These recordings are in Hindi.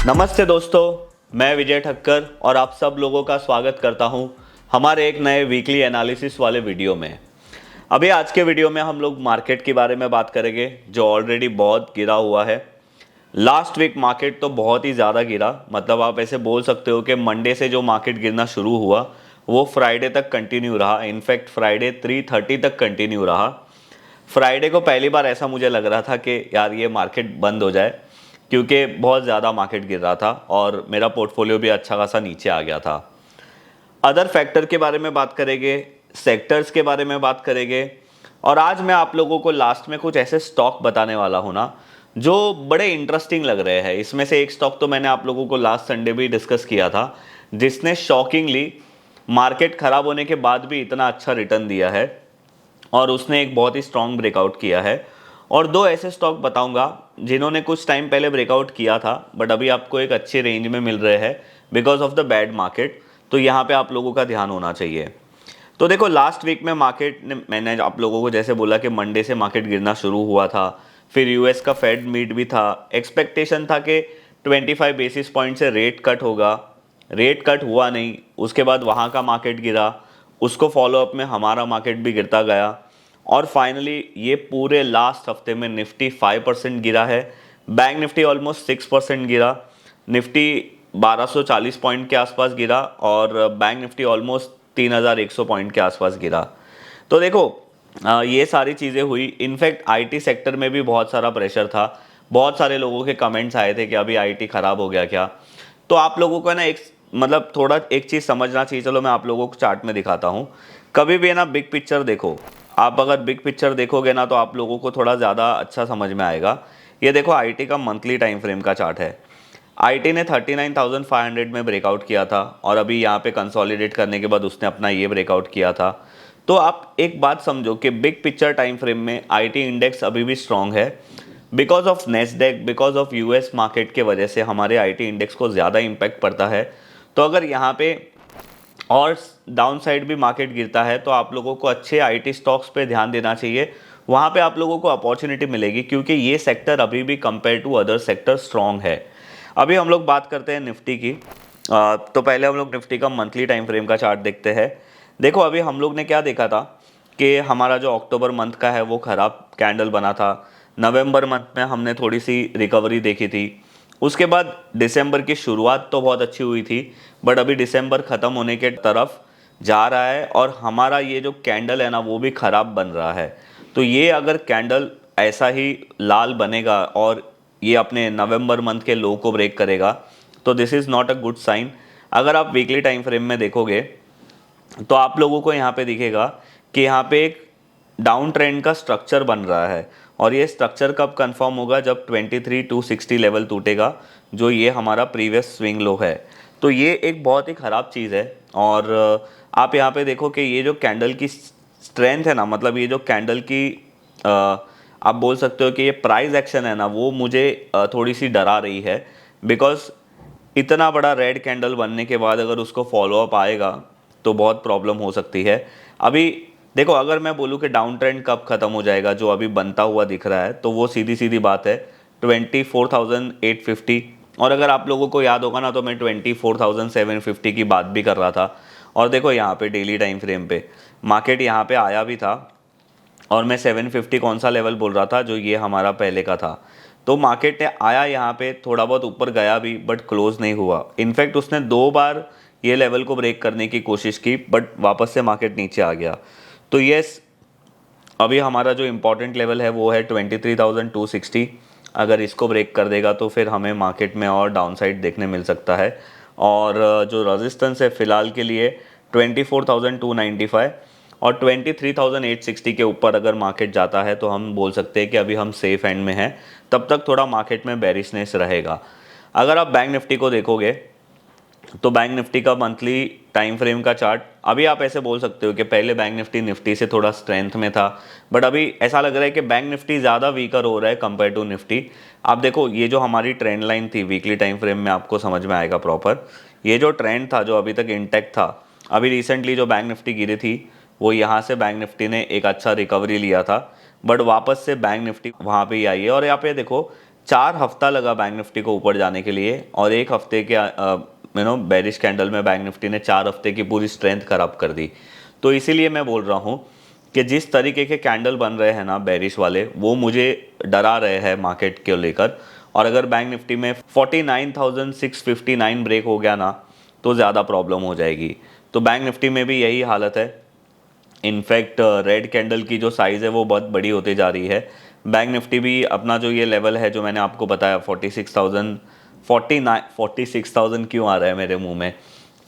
नमस्ते दोस्तों, मैं विजय ठक्कर और आप सब लोगों का स्वागत करता हूं हमारे एक नए वीकली एनालिसिस वाले वीडियो में। अभी आज के वीडियो में हम लोग मार्केट के बारे में बात करेंगे जो ऑलरेडी बहुत गिरा हुआ है। लास्ट वीक मार्केट तो बहुत ही ज़्यादा गिरा, मतलब आप ऐसे बोल सकते हो कि मंडे से जो मार्केट गिरना शुरू हुआ वो फ्राइडे तक कंटिन्यू रहा। इनफैक्ट फ्राइडे 3:30 तक कंटिन्यू रहा। फ्राइडे को पहली बार ऐसा मुझे लग रहा था कि यार ये मार्केट बंद हो जाए, क्योंकि बहुत ज़्यादा मार्केट गिर रहा था और मेरा पोर्टफोलियो भी अच्छा खासा नीचे आ गया था। अदर फैक्टर के बारे में बात करेंगे, सेक्टर्स के बारे में बात करेंगे और आज मैं आप लोगों को लास्ट में कुछ ऐसे स्टॉक बताने वाला हूँ ना जो बड़े इंटरेस्टिंग लग रहे हैं। इसमें से एक स्टॉक तो मैंने आप लोगों को लास्ट संडे भी डिस्कस किया था, जिसने शॉकिंगली मार्केट खराब होने के बाद भी इतना अच्छा रिटर्न दिया है और उसने एक बहुत ही स्ट्रॉन्ग ब्रेकआउट किया है। और दो ऐसे स्टॉक बताऊंगा जिन्होंने कुछ टाइम पहले ब्रेकआउट किया था बट अभी आपको एक अच्छे रेंज में मिल रहे हैं because of the bad market. तो यहाँ पे आप लोगों का ध्यान होना चाहिए। तो देखो, लास्ट वीक में मार्केट ने, मैंने आप लोगों को जैसे बोला कि मंडे से मार्केट गिरना शुरू हुआ था, फिर यूएस का फेड मीट भी था, एक्सपेक्टेशन था कि 25 बेसिस पॉइंट से रेट कट होगा। रेट कट हुआ नहीं, उसके बाद वहाँ का मार्केट गिरा, उसको फॉलोअप में हमारा मार्केट भी गिरता गया और फाइनली ये पूरे लास्ट हफ्ते में निफ्टी 5% गिरा है, बैंक निफ्टी ऑलमोस्ट 6% गिरा, निफ्टी 1240 पॉइंट के आसपास गिरा और बैंक निफ्टी ऑलमोस्ट 3100 पॉइंट के आसपास गिरा। तो देखो, ये सारी चीज़ें हुई। इनफैक्ट आईटी सेक्टर में भी बहुत सारा प्रेशर था। बहुत सारे लोगों के कमेंट्स आए थे कि अभी आईटी ख़राब हो गया क्या। तो आप लोगों को ना एक, मतलब थोड़ा एक चीज़ समझना चाहिए। चलो मैं आप लोगों को चार्ट में दिखाता हूँ। कभी भी है ना, बिग पिक्चर देखो। आप अगर बिग पिक्चर देखोगे ना तो आप लोगों को थोड़ा ज़्यादा अच्छा समझ में आएगा। ये देखो, आईटी का मंथली टाइम फ्रेम का चार्ट है। आईटी ने 39,500 में ब्रेकआउट किया था और अभी यहाँ पे कंसोलिडेट करने के बाद उसने अपना ये ब्रेकआउट किया था। तो आप एक बात समझो कि बिग पिक्चर टाइम फ्रेम में आईटी इंडेक्स अभी भी स्ट्रांग है। Because of Nasdaq, because of US market के वजह से हमारे आईटी इंडेक्स को ज़्यादा इम्पैक्ट पड़ता है। तो अगर यहाँ पे और डाउन साइड भी मार्केट गिरता है तो आप लोगों को अच्छे आईटी स्टॉक्स पे ध्यान देना चाहिए। वहाँ पे आप लोगों को अपॉर्चुनिटी मिलेगी क्योंकि ये सेक्टर अभी भी compare to other sector strong है। अभी हम लोग बात करते हैं निफ्टी की। तो पहले हम लोग निफ्टी का मंथली टाइम फ्रेम का चार्ट देखते हैं। देखो, अभी हम लोग ने क्या देखा था कि हमारा जो अक्टूबर मंथ का है वो ख़राब कैंडल बना था। नवंबर मंथ में हमने थोड़ी सी रिकवरी देखी थी। उसके बाद दिसंबर की शुरुआत तो बहुत अच्छी हुई थी बट अभी दिसंबर ख़त्म होने के तरफ जा रहा है और हमारा ये जो कैंडल है ना वो भी ख़राब बन रहा है। तो ये अगर कैंडल ऐसा ही लाल बनेगा और ये अपने नवंबर मंथ के लो को ब्रेक करेगा तो this is not a good sign. अगर आप वीकली टाइम फ्रेम में देखोगे तो आप लोगों को यहाँ पे दिखेगा कि यहाँ पे एक डाउन ट्रेंड का स्ट्रक्चर बन रहा है और ये स्ट्रक्चर कब कंफर्म होगा, जब 23,260 लेवल टूटेगा, जो ये हमारा प्रीवियस स्विंग लो है। तो ये एक बहुत ही ख़राब चीज़ है। और आप यहाँ पे देखो कि ये जो कैंडल की स्ट्रेंथ है ना, मतलब ये जो कैंडल की आप बोल सकते हो कि ये प्राइस एक्शन है ना, वो मुझे थोड़ी सी डरा रही है। बिकॉज इतना बड़ा रेड कैंडल बनने के बाद अगर उसको फॉलोअप आएगा तो बहुत प्रॉब्लम हो सकती है। अभी देखो, अगर मैं बोलूँ कि डाउन ट्रेंड कब ख़त्म हो जाएगा जो अभी बनता हुआ दिख रहा है, तो वो सीधी सीधी बात है 24,850। और अगर आप लोगों को याद होगा ना तो मैं 24,750 की बात भी कर रहा था। और देखो यहाँ पे डेली टाइम फ्रेम पे मार्केट यहाँ पे आया भी था और मैं 750 कौन सा लेवल बोल रहा था, जो ये हमारा पहले का था। तो मार्केट ने आया यहाँ पे, थोड़ा बहुत ऊपर गया भी बट क्लोज नहीं हुआ। इनफैक्ट उसने 2 बार ये लेवल को ब्रेक करने की कोशिश की बट वापस से मार्केट नीचे आ गया। तो यस, अभी हमारा जो इम्पोर्टेंट लेवल है वो है 23,260। अगर इसको ब्रेक कर देगा तो फिर हमें मार्केट में और डाउनसाइड देखने मिल सकता है। और जो रेजिस्टेंस है फ़िलहाल के लिए 24,295 और 23,860 के ऊपर अगर मार्केट जाता है तो हम बोल सकते हैं कि अभी हम सेफ एंड में हैं। तब तक थोड़ा मार्केट में बेरिशनेस रहेगा। अगर आप बैंक निफ्टी को देखोगे तो बैंक निफ्टी का मंथली टाइम फ्रेम का चार्ट, अभी आप ऐसे बोल सकते हो कि पहले बैंक निफ्टी से थोड़ा स्ट्रेंथ में था बट अभी ऐसा लग रहा है कि बैंक निफ्टी ज़्यादा वीकर हो रहा है कंपेयर टू निफ्टी। आप देखो, ये जो हमारी ट्रेंड लाइन थी वीकली टाइम फ्रेम में, आपको समझ में आएगा प्रॉपर। ये जो ट्रेंड था जो अभी तक इंटैक्ट था, अभी रिसेंटली जो बैंक निफ्टी गिरी थी वो यहाँ से बैंक निफ्टी ने एक अच्छा रिकवरी लिया था बट वापस से बैंक निफ्टी वहाँ पे ही आई है। और यहाँ पे देखो, 4 हफ्ता लगा बैंक निफ्टी को ऊपर जाने के लिए, और 1 हफ्ते के बेरिश कैंडल में बैंक निफ्टी ने 4 हफ्ते की पूरी स्ट्रेंथ खराब कर दी। तो इसीलिए मैं बोल रहा हूँ कि जिस तरीके के कैंडल बन रहे हैं ना बेरिश वाले, वो मुझे डरा रहे हैं मार्केट को लेकर। और अगर बैंक निफ्टी में 49,659 ब्रेक हो गया ना, तो ज़्यादा प्रॉब्लम हो जाएगी। तो बैंक निफ्टी में भी यही हालत है। इनफैक्ट रेड कैंडल की जो साइज़ है वो बहुत बड़ी होती जा रही है। बैंक निफ्टी भी अपना जो ये लेवल है जो मैंने आपको बताया 46,000 क्यों आ रहा है मेरे मुंह में,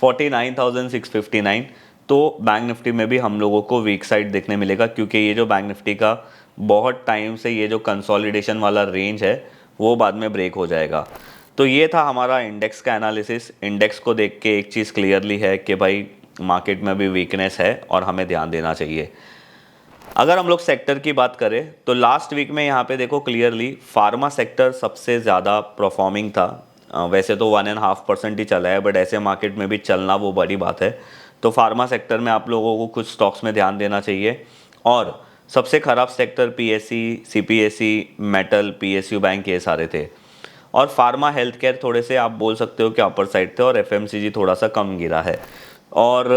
49,659, तो बैंक निफ्टी में भी हम लोगों को वीक साइड देखने मिलेगा, क्योंकि ये जो बैंक निफ्टी का बहुत टाइम से ये जो कंसोलिडेशन वाला रेंज है वो बाद में ब्रेक हो जाएगा। तो ये था हमारा इंडेक्स का एनालिसिस। इंडेक्स को देख के एक चीज़ क्लियरली है कि भाई मार्केट में भी वीकनेस है और हमें ध्यान देना चाहिए। अगर हम लोग सेक्टर की बात करें तो लास्ट वीक में यहाँ पे देखो क्लियरली फार्मा सेक्टर सबसे ज़्यादा परफॉर्मिंग था। वैसे तो 1.5% ही चला है, बट ऐसे मार्केट में भी चलना वो बड़ी बात है। तो फार्मा सेक्टर में आप लोगों को कुछ स्टॉक्स में ध्यान देना चाहिए। और सबसे ख़राब sector PSC, CPSC, metal, PSU bank, ये सारे थे। और फार्मा हेल्थ केयर थोड़े से आप बोल सकते हो कि अपर साइड थे, और एफएमसीजी थोड़ा सा कम गिरा है। और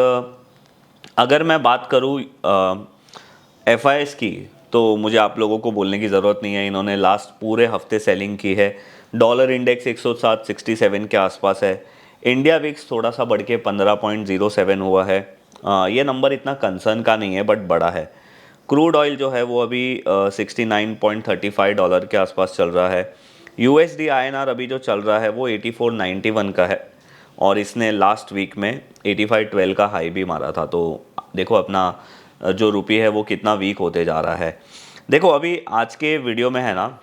अगर मैं बात करूँ एफआईएस की, तो मुझे आप लोगों को बोलने की ज़रूरत नहीं है, इन्होंने लास्ट पूरे हफ्ते सेलिंग की है। डॉलर इंडेक्स 107.67 के आसपास है। इंडिया विक्स थोड़ा सा बढ़ के 15.07 हुआ है। ये नंबर इतना कंसर्न का नहीं है, बट बड़ा है। क्रूड ऑयल जो है वो अभी 69.35 डॉलर के आसपास चल रहा है। यूएसडी आईएनआर अभी जो चल रहा है वो 84.91 का है, और इसने लास्ट वीक में 85.12 का हाई भी मारा था। तो देखो अपना जो रुपये है वो कितना वीक होते जा रहा है। देखो अभी आज के वीडियो में है ना,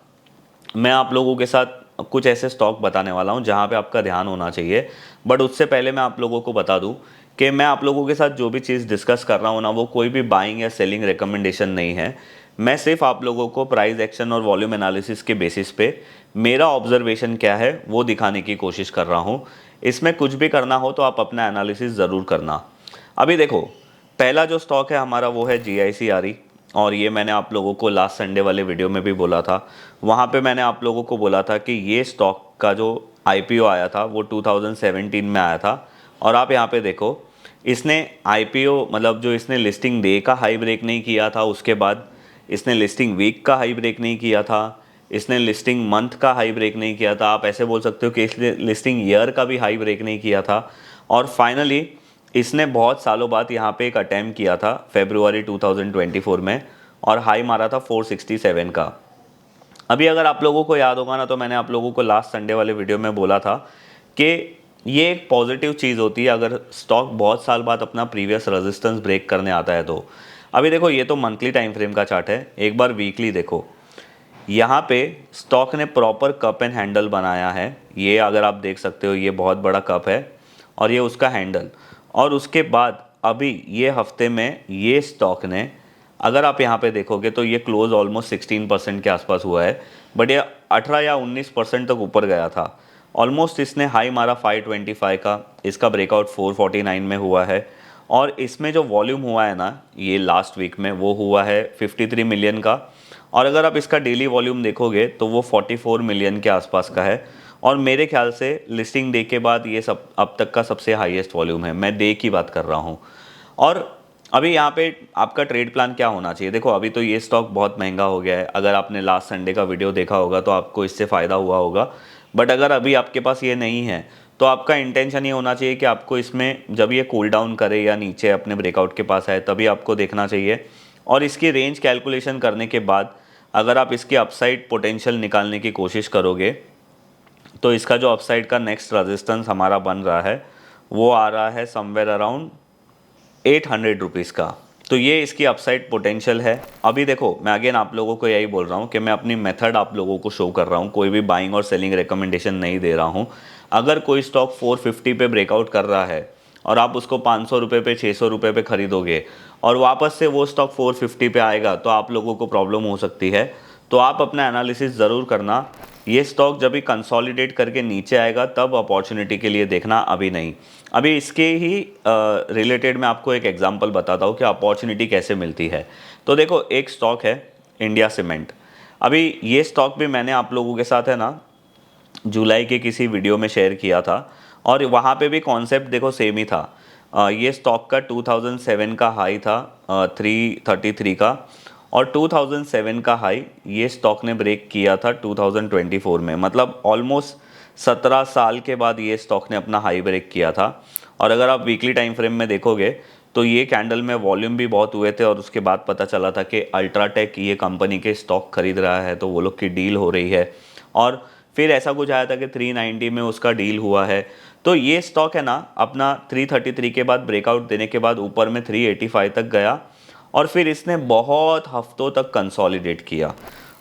मैं आप लोगों के साथ कुछ ऐसे स्टॉक बताने वाला हूं जहां पे आपका ध्यान होना चाहिए। बट उससे पहले मैं आप लोगों को बता दूं कि मैं आप लोगों के साथ जो भी चीज़ डिस्कस कर रहा हूं ना, वो कोई भी बाइंग या सेलिंग रिकमेंडेशन नहीं है। मैं सिर्फ आप लोगों को प्राइस एक्शन और वॉल्यूम एनालिसिस के बेसिस पे मेरा ऑब्जर्वेशन क्या है वो दिखाने की कोशिश कर रहा हूँ। इसमें कुछ भी करना हो तो आप अपना एनालिसिस ज़रूर करना। अभी देखो पहला जो स्टॉक है हमारा वो है GIC-RE, और ये मैंने आप लोगों को लास्ट संडे वाले वीडियो में भी बोला था। वहाँ पे मैंने आप लोगों को बोला था कि ये स्टॉक का जो IPO आया था वो 2017 में आया था। और आप यहाँ पे देखो इसने IPO मतलब जो इसने लिस्टिंग डे का हाई ब्रेक नहीं किया था, उसके बाद इसने लिस्टिंग वीक का हाई ब्रेक नहीं किया था, इसने लिस्टिंग मंथ का हाई ब्रेक नहीं किया था, आप ऐसे बोल सकते हो कि इसने लिस्टिंग ईयर का भी हाई ब्रेक नहीं किया था। और फाइनली इसने बहुत सालों बाद यहाँ पे एक अटैम्प्ट किया था February 2024 में, और हाई मारा था 467 का। अभी अगर आप लोगों को याद होगा ना, तो मैंने आप लोगों को लास्ट संडे वाले वीडियो में बोला था कि ये एक पॉजिटिव चीज़ होती है अगर स्टॉक बहुत साल बाद अपना प्रीवियस रेजिस्टेंस ब्रेक करने आता है तो। अभी देखो ये तो मंथली टाइम फ्रेम का चार्ट है, एक बार वीकली देखो। यहाँ पे स्टॉक ने प्रॉपर कप एंड हैंडल बनाया है। ये अगर आप देख सकते हो ये बहुत बड़ा कप है और ये उसका हैंडल। और उसके बाद अभी ये हफ्ते में ये स्टॉक ने, अगर आप यहाँ पे देखोगे तो ये क्लोज ऑलमोस्ट 16% के आसपास हुआ है, बट ये 18 या 19% तक ऊपर गया था। ऑलमोस्ट इसने हाई मारा 525 का, इसका ब्रेकआउट 449 में हुआ है। और इसमें जो वॉल्यूम हुआ है ना ये लास्ट वीक में, वो हुआ है 53 मिलियन का। और अगर आप इसका डेली वॉल्यूम देखोगे तो वो 44 मिलियन के आसपास का है। और मेरे ख्याल से लिस्टिंग डे के बाद ये सब अब तक का सबसे हाईएस्ट वॉल्यूम है, मैं डे की बात कर रहा हूँ। और अभी यहाँ पे आपका ट्रेड प्लान क्या होना चाहिए? देखो अभी तो ये स्टॉक बहुत महंगा हो गया है, अगर आपने लास्ट संडे का वीडियो देखा होगा तो आपको इससे फ़ायदा हुआ होगा। बट अगर अभी आपके पास ये नहीं है तो आपका इंटेंशन ये होना चाहिए कि आपको इसमें जब ये कूल डाउन करे या नीचे अपने ब्रेकआउट के पास आए तभी आपको देखना चाहिए। और इसकी रेंज कैलकुलेशन करने के बाद अगर आप इसकी अपसाइड पोटेंशियल निकालने की कोशिश करोगे तो इसका जो अपसाइड का नेक्स्ट रेजिस्टेंस हमारा बन रहा है वो आ रहा है समवेयर अराउंड 800 रुपीज़ का। तो ये इसकी अपसाइड पोटेंशियल है। अभी देखो मैं अगेन आप लोगों को यही बोल रहा हूँ कि मैं अपनी मेथड आप लोगों को शो कर रहा हूँ, कोई भी बाइंग और सेलिंग रिकमेंडेशन नहीं दे रहा हूँ। अगर कोई स्टॉक 450 पे ब्रेकआउट कर रहा है और आप उसको 500 रुपये पे 600 रुपये पे खरीदोगे और वापस से वो स्टॉक 450 पे आएगा तो आप लोगों को प्रॉब्लम हो सकती है। तो आप अपना एनालिसिस ज़रूर करना। ये स्टॉक जब भी कंसोलिडेट करके नीचे आएगा तब अपॉर्चुनिटी के लिए देखना, अभी नहीं। अभी इसके ही रिलेटेड मैं आपको एक एग्जांपल बताता हूँ कि अपॉर्चुनिटी कैसे मिलती है। तो देखो एक स्टॉक है इंडिया सीमेंट। अभी ये स्टॉक भी मैंने आप लोगों के साथ है ना जुलाई के किसी वीडियो में शेयर किया था, और वहाँ पे भी कॉन्सेप्ट देखो सेम ही था। ये स्टॉक का 2007 का हाई था 333 का, और 2007 का हाई ये स्टॉक ने ब्रेक किया था 2024 में, मतलब ऑलमोस्ट 17 साल के बाद ये स्टॉक ने अपना हाई ब्रेक किया था। और अगर आप वीकली टाइम फ्रेम में देखोगे तो ये कैंडल में वॉल्यूम भी बहुत हुए थे, और उसके बाद पता चला था कि अल्ट्राटेक ये कंपनी के स्टॉक खरीद रहा है, तो वो लोग की डील हो रही है, और फिर ऐसा कुछ आया था कि 390 में उसका डील हुआ है। तो ये स्टॉक है ना अपना 333 के बाद ब्रेकआउट देने के बाद ऊपर में 385 तक गया, और फिर इसने बहुत हफ्तों तक कंसोलिडेट किया।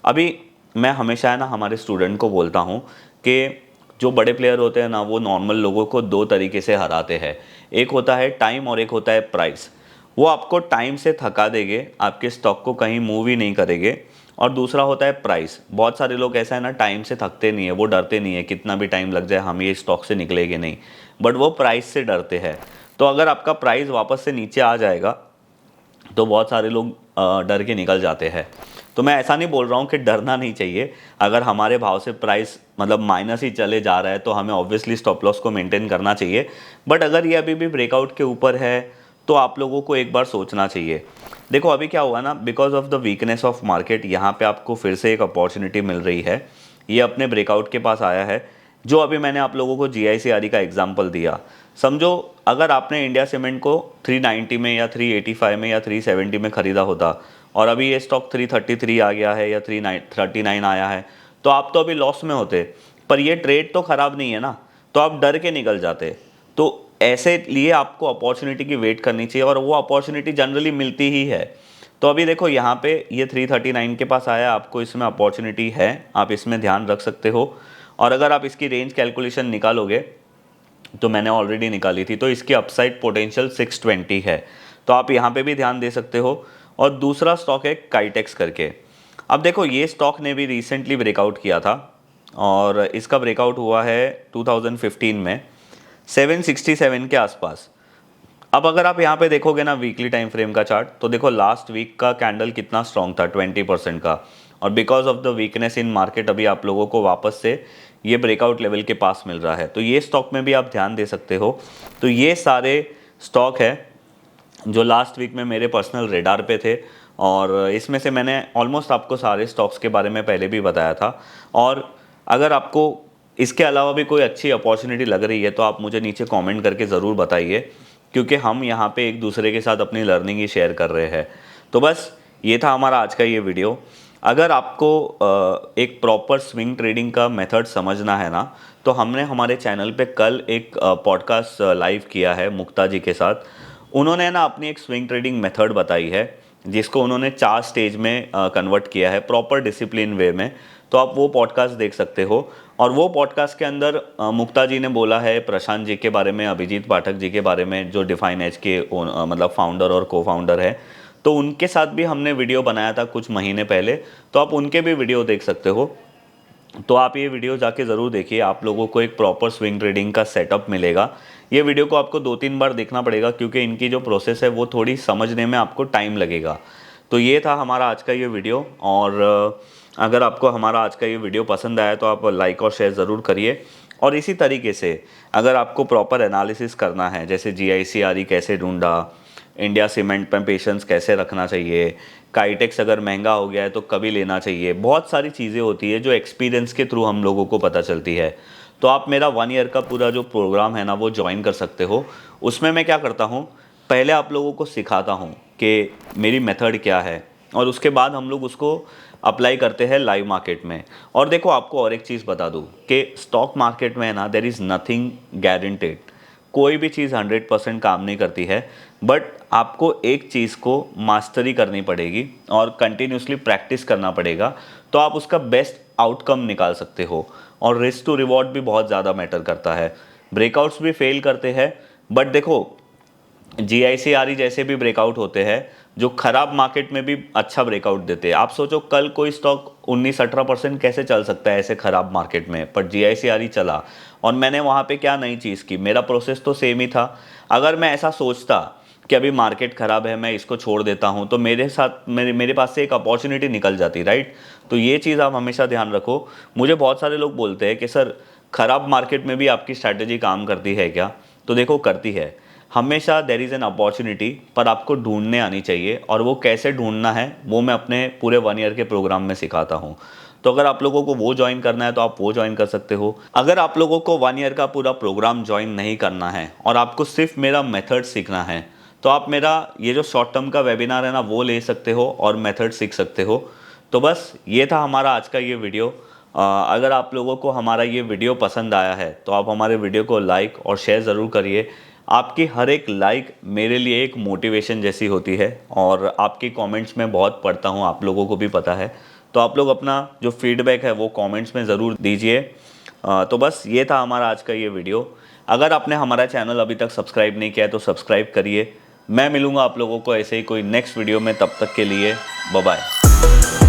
अभी मैं हमेशा है ना हमारे स्टूडेंट को बोलता हूँ कि जो बड़े प्लेयर होते हैं ना वो नॉर्मल लोगों को दो तरीके से हराते हैं, एक होता है टाइम और एक होता है प्राइस। वो आपको टाइम से थका देंगे, आपके स्टॉक को कहीं मूव ही नहीं करेंगे, और दूसरा होता है प्राइस। बहुत सारे लोग ऐसा है ना टाइम से थकते नहीं है, वो डरते नहीं है कितना भी टाइम लग जाए हम ये स्टॉक से निकलेंगे नहीं, बट वो प्राइस से डरते हैं। तो अगर आपका प्राइस वापस से नीचे आ जाएगा तो बहुत सारे लोग डर के निकल जाते हैं। तो मैं ऐसा नहीं बोल रहा हूँ कि डरना नहीं चाहिए, अगर हमारे भाव से प्राइस मतलब माइनस ही चले जा रहा है तो हमें ऑब्वियसली स्टॉप लॉस को मेंटेन करना चाहिए। बट अगर ये अभी भी ब्रेकआउट के ऊपर है तो आप लोगों को एक बार सोचना चाहिए। देखो अभी क्या हुआ ना, because of the weakness of market यहाँ पे आपको फिर से एक अपॉर्चुनिटी मिल रही है। ये अपने ब्रेकआउट के पास आया है, जो अभी मैंने आप लोगों को GIC-RE का एग्जांपल दिया। समझो अगर आपने इंडिया सीमेंट को 390 में या 385 में या 370 में ख़रीदा होता, और अभी ये स्टॉक 333 आ गया है या 339 आया है, तो आप तो अभी लॉस में होते। पर ये ट्रेड तो ख़राब नहीं है ना, तो आप डर के निकल जाते। तो ऐसे लिए आपको अपॉर्चुनिटी की वेट करनी चाहिए, और वो अपॉर्चुनिटी जनरली मिलती ही है। तो अभी देखो यहाँ पे ये 339 के पास आया, आपको इसमें अपॉर्चुनिटी है, आप इसमें ध्यान रख सकते हो। और अगर आप इसकी रेंज कैलकुलेशन निकालोगे तो मैंने ऑलरेडी निकाली थी, तो इसकी अपसाइड पोटेंशियल 620 है, तो आप यहाँ पे भी ध्यान दे सकते हो। और दूसरा स्टॉक है काइटेक्स करके। अब देखो ये स्टॉक ने भी रिसेंटली ब्रेकआउट किया था, और इसका ब्रेकआउट हुआ है 2015 में 767 के आसपास। अब अगर आप यहाँ पे देखोगे ना वीकली टाइम फ्रेम का चार्ट, तो देखो लास्ट वीक का कैंडल कितना स्ट्रॉन्ग था 20% का, और because of the weakness in market अभी आप लोगों को वापस से ये ब्रेकआउट लेवल के पास मिल रहा है। तो ये स्टॉक में भी आप ध्यान दे सकते हो। तो ये सारे स्टॉक है जो लास्ट वीक में मेरे पर्सनल रेडार पे थे, और इसमें से मैंने ऑलमोस्ट आपको सारे स्टॉक्स के बारे में पहले भी बताया था। और अगर आपको इसके अलावा भी कोई अच्छी अपॉर्चुनिटी लग रही है तो आप मुझे नीचे कमेंट करके ज़रूर बताइए, क्योंकि हम यहाँ पे एक दूसरे के साथ अपनी लर्निंग ही शेयर कर रहे हैं। तो बस ये था हमारा आज का ये वीडियो। अगर आपको एक प्रॉपर स्विंग ट्रेडिंग का मेथड समझना है ना, तो हमने हमारे चैनल पे कल एक पॉडकास्ट लाइव किया है मुक्ता जी के साथ। उन्होंने ना अपनी एक स्विंग ट्रेडिंग मेथड बताई है, जिसको उन्होंने 4 स्टेज में कन्वर्ट किया है प्रॉपर डिसिप्लिन वे में। तो आप वो पॉडकास्ट देख सकते हो। और वो पॉडकास्ट के अंदर मुक्ता जी ने बोला है प्रशांत जी के बारे में, अभिजीत पाठक जी के बारे में, जो डिफाइन एज के मतलब फाउंडर और को फाउंडर है। तो उनके साथ भी हमने वीडियो बनाया था कुछ महीने पहले, तो आप उनके भी वीडियो देख सकते हो। तो आप ये वीडियो जाके ज़रूर देखिए, आप लोगों को एक प्रॉपर स्विंग ट्रेडिंग का सेटअप मिलेगा। ये वीडियो को आपको 2-3 बार देखना पड़ेगा, क्योंकि इनकी जो प्रोसेस है वो थोड़ी समझने में आपको टाइम लगेगा। तो ये था हमारा आज का ये वीडियो, और अगर आपको हमारा आज का ये वीडियो पसंद आया तो आप लाइक और शेयर ज़रूर करिए। और इसी तरीके से अगर आपको प्रॉपर एनालिसिस करना है, जैसे GIC-RE कैसे ढूंढा, इंडिया सीमेंट में पेशेंस कैसे रखना चाहिए, काइटेक्स अगर महंगा हो गया है तो कभी लेना चाहिए, बहुत सारी चीज़ें होती है जो एक्सपीरियंस के थ्रू हम लोगों को पता चलती है। तो आप मेरा 1 ईयर का पूरा जो प्रोग्राम है ना वो ज्वाइन कर सकते हो। उसमें मैं क्या करता हूँ, पहले आप लोगों को सिखाता हूँ कि मेरी मेथड क्या है, और उसके बाद हम लोग उसको अप्लाई करते हैं लाइव मार्केट में। और देखो आपको और एक चीज़ बता दूँ कि स्टॉक मार्केट में ना देयर इज़ नथिंग गारंटेड, कोई भी चीज़ 100% काम नहीं करती है। बट आपको एक चीज़ को मास्टरी करनी पड़ेगी और कंटिन्यूसली प्रैक्टिस करना पड़ेगा, तो आप उसका बेस्ट आउटकम निकाल सकते हो। और रिस्क टू रिवॉर्ड भी बहुत ज़्यादा मैटर करता है। ब्रेकआउट्स भी फेल करते हैं, बट देखो GIC-RE जैसे भी ब्रेकआउट होते हैं जो ख़राब मार्केट में भी अच्छा ब्रेकआउट देते हैं। आप सोचो कल कोई स्टॉक 19-18% कैसे चल सकता है ऐसे ख़राब मार्केट में, पर GIC-RE चला। और मैंने वहाँ पे क्या नई चीज़ की, मेरा प्रोसेस तो सेम ही था। अगर मैं ऐसा सोचता कि अभी मार्केट ख़राब है, मैं इसको छोड़ देता हूँ, तो मेरे पास से एक अपॉर्चुनिटी निकल जाती, राइट। तो ये चीज़ आप हमेशा ध्यान रखो। मुझे बहुत सारे लोग बोलते हैं कि सर ख़राब मार्केट में भी आपकी स्ट्रैटेजी काम करती है क्या? तो देखो, करती है। हमेशा देयर इज़ एन अपॉर्चुनिटी, पर आपको ढूंढने आनी चाहिए, और वो कैसे ढूंढना है वो मैं अपने पूरे 1 ईयर के प्रोग्राम में सिखाता हूँ। तो अगर आप लोगों को वो ज्वाइन करना है तो आप वो ज्वाइन कर सकते हो। अगर आप लोगों को 1 ईयर का पूरा प्रोग्राम ज्वाइन नहीं करना है और आपको सिर्फ मेरा मेथड सीखना है, तो आप मेरा ये जो शॉर्ट टर्म का वेबिनार है ना, वो ले सकते हो और मेथड सीख सकते हो। तो बस ये था हमारा आज का ये वीडियो। अगर आप लोगों को हमारा ये वीडियो पसंद आया है तो आप हमारे वीडियो को लाइक और शेयर ज़रूर करिए। आपकी हर एक लाइक मेरे लिए एक मोटिवेशन जैसी होती है, और आपकी कमेंट्स में बहुत पढ़ता हूँ, आप लोगों को भी पता है। तो आप लोग अपना जो फीडबैक है वो कमेंट्स में ज़रूर दीजिए। तो बस ये था हमारा आज का ये वीडियो। अगर आपने हमारा चैनल अभी तक सब्सक्राइब नहीं किया है तो सब्सक्राइब करिए। मैं मिलूँगा आप लोगों को ऐसे ही कोई नेक्स्ट वीडियो में, तब तक के लिए बाय बाय।